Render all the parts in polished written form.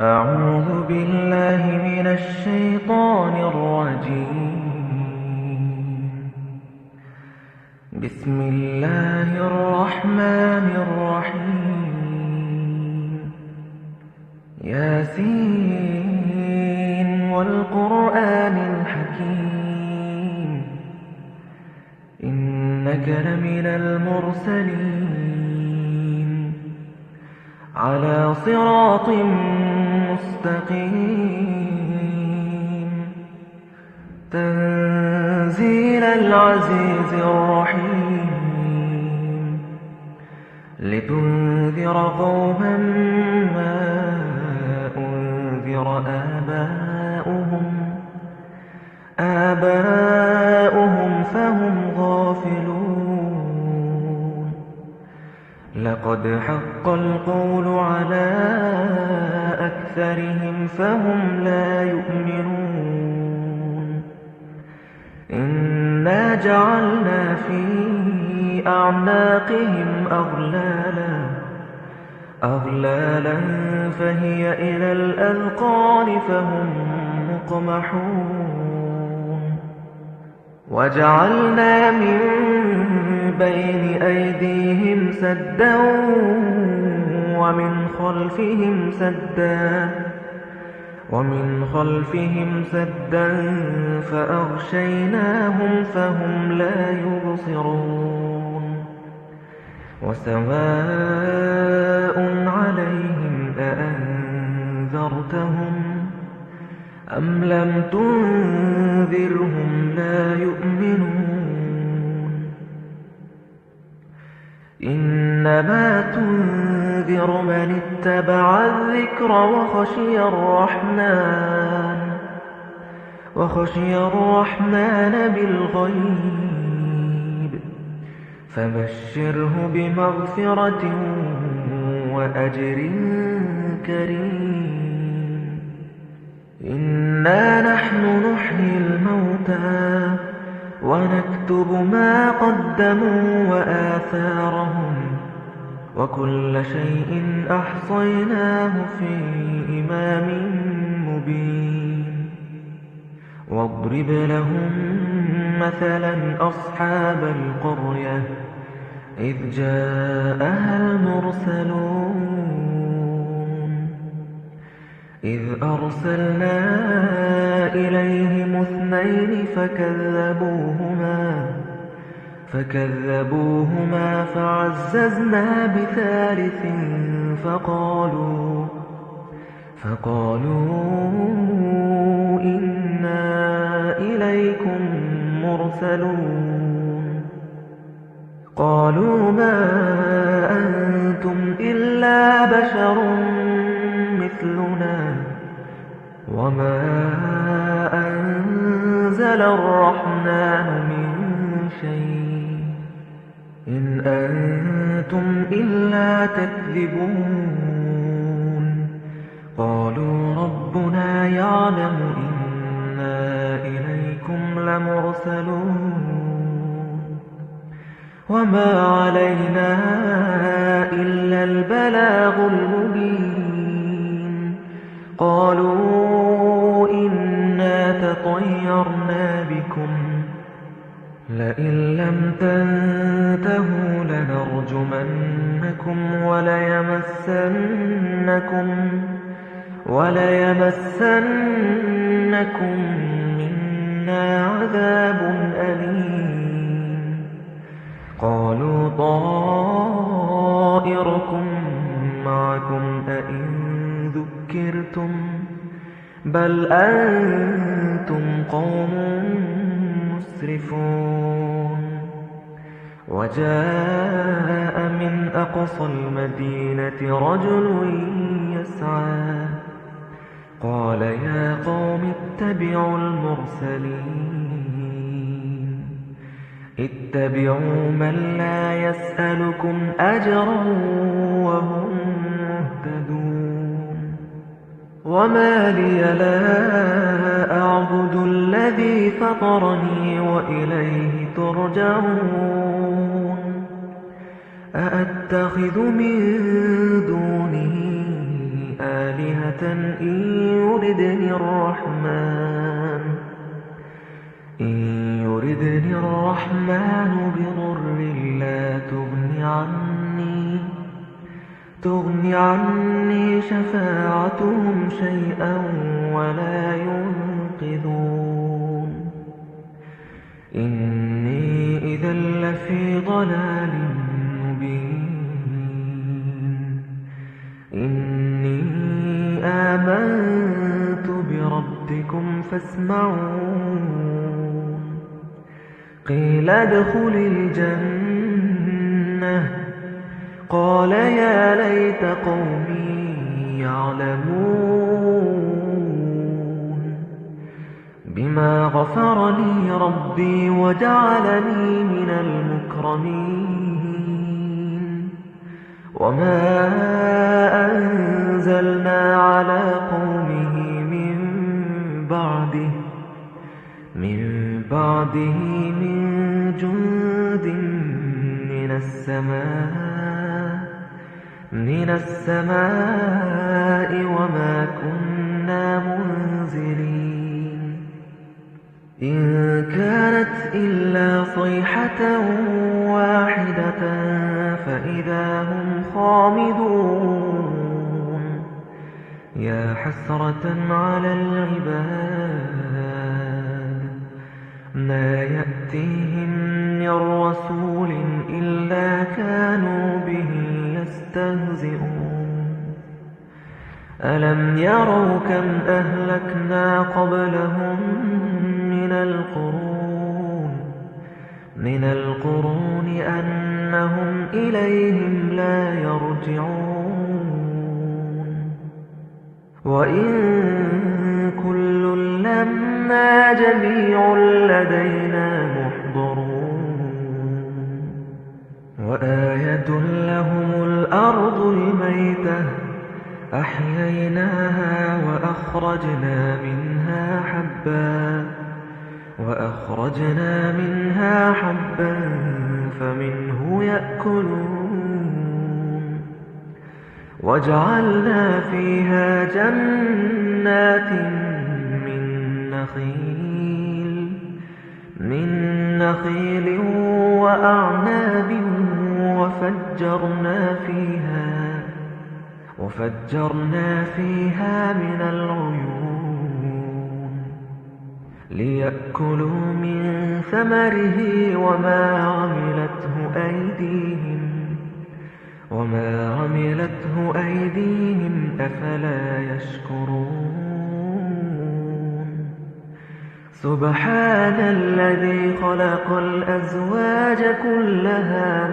أعوذ بالله من الشيطان الرجيم. بسم الله الرحمن الرحيم. ياسين والقرآن الحكيم، إنك لمن المرسلين على صراط مستقيم، تنزيل العزيز الرحيم، لتنذر قوما ما أنذر آباؤهم فهم غافلون. لقد حق القول على أكثرهم فهم لا يؤمنون. إنا جعلنا في أعناقهم أغلالا فهي إلى الأذقان فهم مقمحون. وجعلنا من بين أيديهم سدا ومن خلفهم سدا فأغشيناهم فهم لا يبصرون. وسواء عليهم أأنذرتهم أم لم تنذرهم لا يؤمنون. إنما تنذر من اتبع الذكر وخشي الرحمن بالغيب، فبشره بمغفرة وأجر كريم. إنا نحن نحيي الموتى ونكتب ما قدموا وآثارهم، وكل شيء أحصيناه في إمام مبين. واضرب لهم مثلا أصحاب القرية إذ جاءها المرسلون، إذ أرسلنا إليهم اثنين فكذبوهما فعززنا بثالث فقالوا إنا إليكم مرسلون. قالوا ما أنتم إلا بشر مثلنا وما أنزل الرحمن من شيء إن أنتم إلا تكذبون. قالوا ربنا يعلم إنا إليكم لمرسلون وما علينا إلا البلاغ المبين. قالوا إنا تطيرنا بكم لئن لم تنتهوا لنرجمنكم وليمسنكم منا عذاب أليم. قالوا طائركم معكم أئن ذكرتم بل أنتم قوم مسرفون. وجاء من أقصى المدينة رجل يسعى قال يا قوم اتبعوا المرسلين، اتبعوا من لا يسألكم أجرا وهم مهتدون. وما لي لا أعبد الذي فطرني وإليه ترجعون. أأتخذ من دونه آلهة إن يردني الرحمن بضر لا تغن عني شفاعتهم شيئا ولا ينقذون إني إذا لفي ضلال مبين إني آمنت بربكم فاسمعون قيل ادخل الجنة قال يا ليت قومي يعلمون بما غفر لي ربي وجعلني من المكرمين وما أنزلنا على قومه من بعده من جند من السماء وما كنا منزلين إن كانت إلا صيحة واحدة فإذا هم خامدون يا حسرة على العباد ما يأتيهم من رسول إلا كانوا به يستهزئون ألم يروا كم أهلكنا قبلهم من القرون أنهم إليهم لا يرجعون وإن كل لما جميع لدينا محضرون وآية لهم الأرض الميتة أحييناها وأخرجنا منها حبا فمنه يأكلون وجعلنا فيها جنات من نخيل وأعناب وفجرنا فيها من العيون ليأكلوا من ثمره وما عملته أيديهم أفلا يشكرون سبحان الذي خلق الأزواج كلها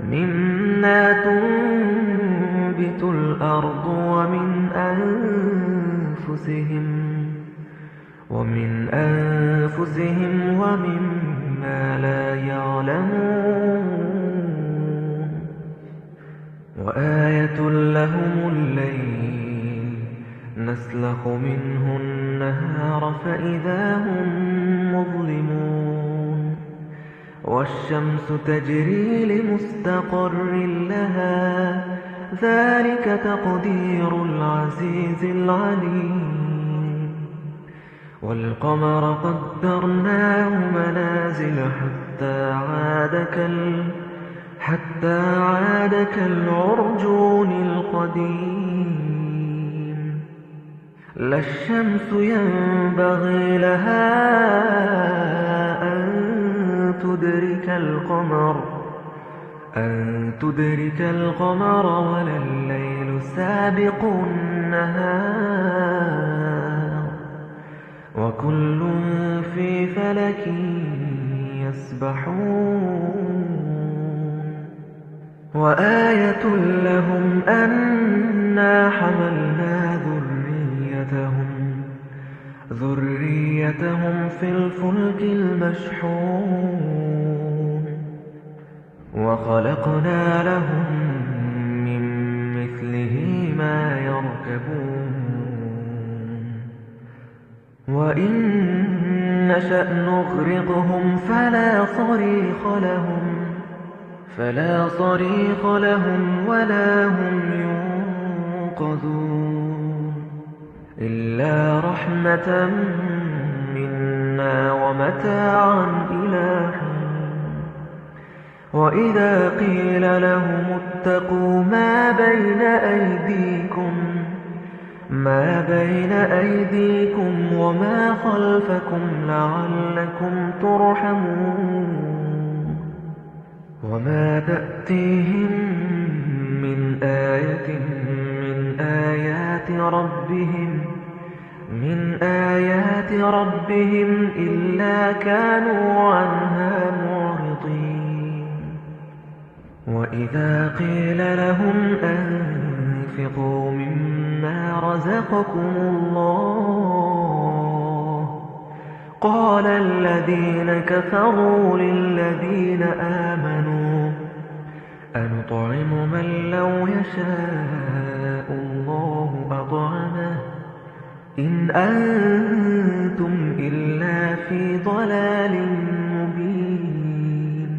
مما تنبت الأرض ومن أنفسهم ومما لا يعلمون وآية لهم الليل نسلخ منه النهار فإذا هم مظلمون والشمس تجري لمستقر لها ذلك تقدير العزيز العليم والقمر قدرناه منازل حتى عاد كالعرجون القديم لا الشمس ينبغي لها أن تدرك القمر ولا الليل سابق النهار وكل في فلك يسبحون وآية لهم أنا حملنا ذريتهم في الفلك المشحون وخلقنا لهم من مثله ما يركبون وإن نشأ نغرقهم فلا صريخ لهم ولا هم ينقذون ينقذون إلا رحمة منا ومتاعا إلى حين وإذا قيل لهم اتقوا ما بين أيديكم وما خلفكم لعلكم ترحمون وما تأتيهم من آية من آيات ربهم إلا كانوا عنها معرضين وإذا قيل لهم أنفقوا مما رزقكم الله قال الذين كفروا للذين آمنوا أنطعم من لو يشاء الله أطعمه إن أنتم إلا في ضلال مبين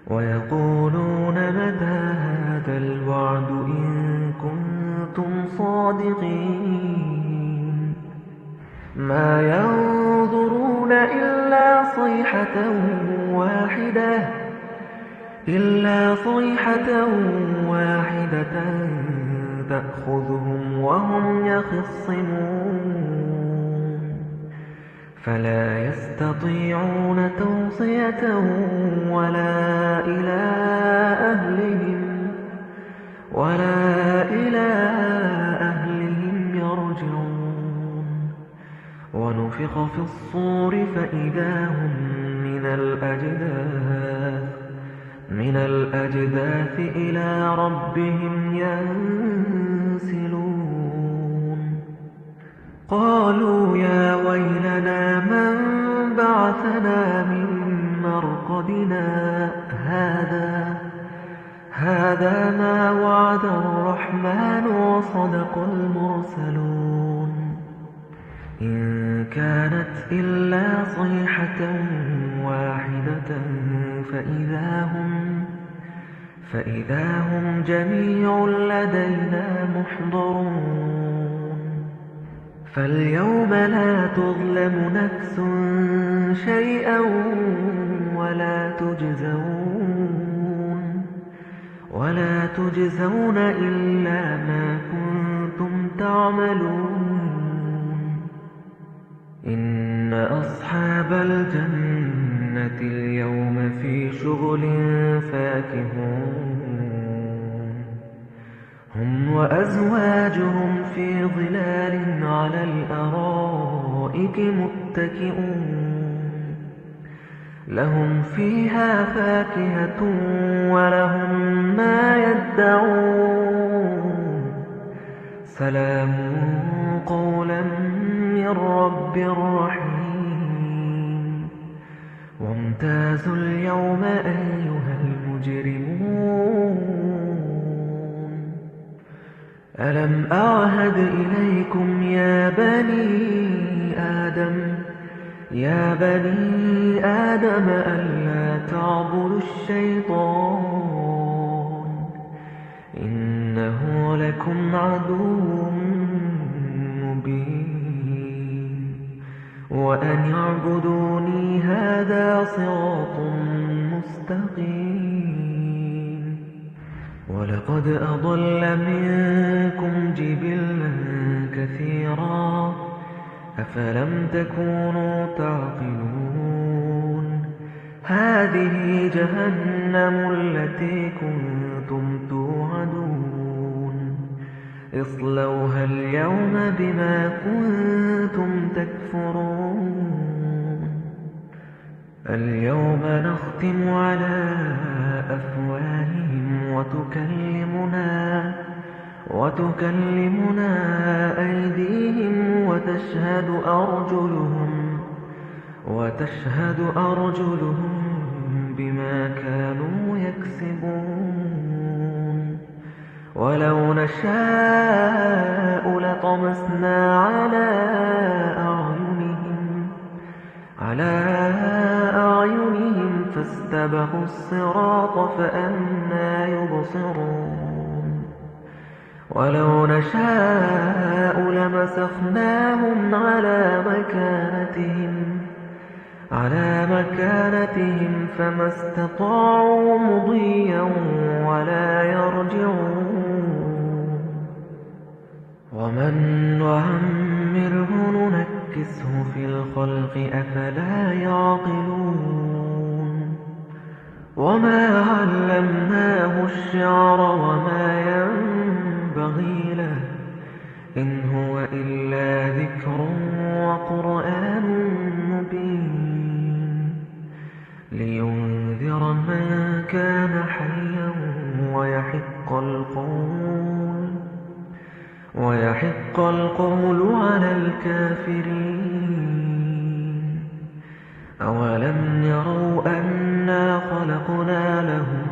ويقولون متى هذا الوعد إن كنتم صادقين ما ينظرون إلا صيحة واحدة تأخذهم وهم يخصمون فلا يستطيعون توصية ولا إلى أهلهم يرجعون ونفخ في الصور فإذا هم من الأجداث إلى ربهم ينسلون قالوا يا ويلنا من بعثنا من مرقدنا هذا ما وعد الرحمن وصدق المرسلون إن كانت إلا صيحة واحدة فإذا هم جميع لدينا محضرون فاليوم لا تظلم نفس شيئا ولا تجزون إلا ما كنتم تعملون إن أصحاب الجنة اليوم في شغل فاكهون هم وأزواجهم في ظلال على الأرائك متكئون لهم فيها فاكهة ولهم ما يدعون سلام قولا من رب رحيم وامتازوا اليوم أيها المجرمون ألم أعهد إليكم يا بني آدم ألا تعبدوا الشيطان إنه لكم عدو مبين وأن اعبدوني هذا صراط مستقيم ولقد أضل منكم جبلا كثيرا أفلم تكونوا تعقلون هذه جهنم التي كنتم توعدون اصلوها اليوم بما كنتم تكفرون اليوم نختم على أفواههم وتكلمنا أيديهم وتشهد أرجلهم بما كانوا يكسبون ولو نشاء لطمسنا على أعينهم فاستبقوا الصراط فأنى يبصرون ولو نشاء لمسخناهم على مكانتهم فما استطاعوا مضيا ولا يرجعون. ومن نعمره ننكسه في الخلق أفلا يعقلون. وما علمناه الشعر وما ينبغي له إن هو إلا ذكر وقرآن مبين لينذر من كان حيا ويحق القول على الكافرين. أولم يروا أنا خلقنا لهم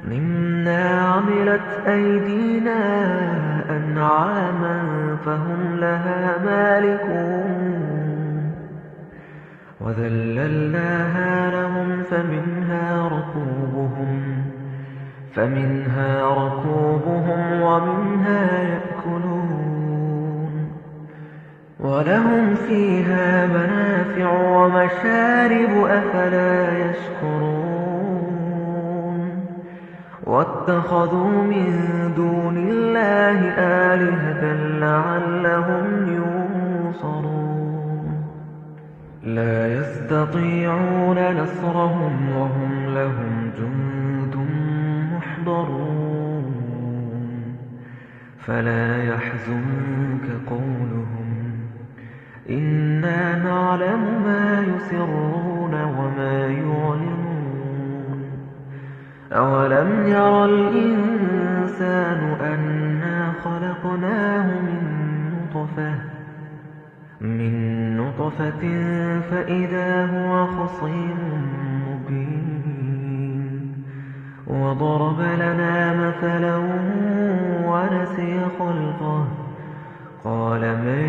مما عملت أيدينا أنعاما فهم لها مالكون وذللناها لهم فمنها ركوبهم ومنها يأكلون ولهم فيها منافع ومشارب أفلا يشكرون. واتخذوا من دون الله آلهة لعلهم ينصرون. لا يستطيعون نصرهم وهم لهم جند محضرون. فلا يحزنك قولهم إنا نعلم ما يسرون وما يعلنون. أولم ير الإنسان أنا خلقناه من نطفة فإذا هو خصيم مبين. وضرب لنا مثلا ونسي خلقه قال من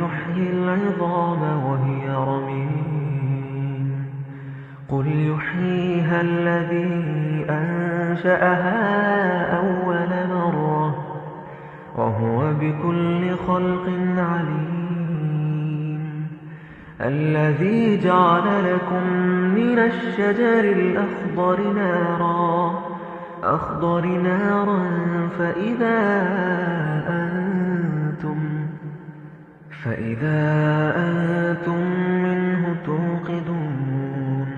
يحيي العظام وهي رميم. قل يحييها الذي أنشأها أول مرة وهو بكل خلق عليم. الذي جعل لكم من الشجر الأخضر نارا فإذا أنتم منه توقدون.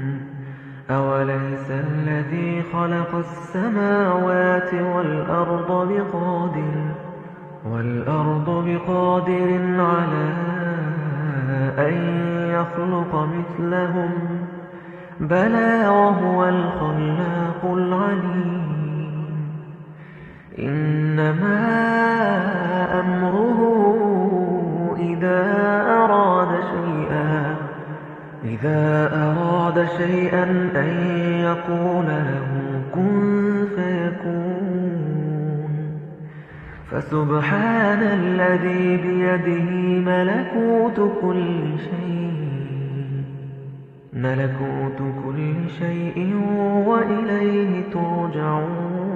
أوليس الذي خلق السماوات والأرض بقادر على أن يخلق مثلهم بلى وهو الخلاق العليم. إنما أمره إذا أراد شيئا أن يقول له كن فيكون. فسبحان الذي بيده ملكوت كل شيء وإليه ترجعون.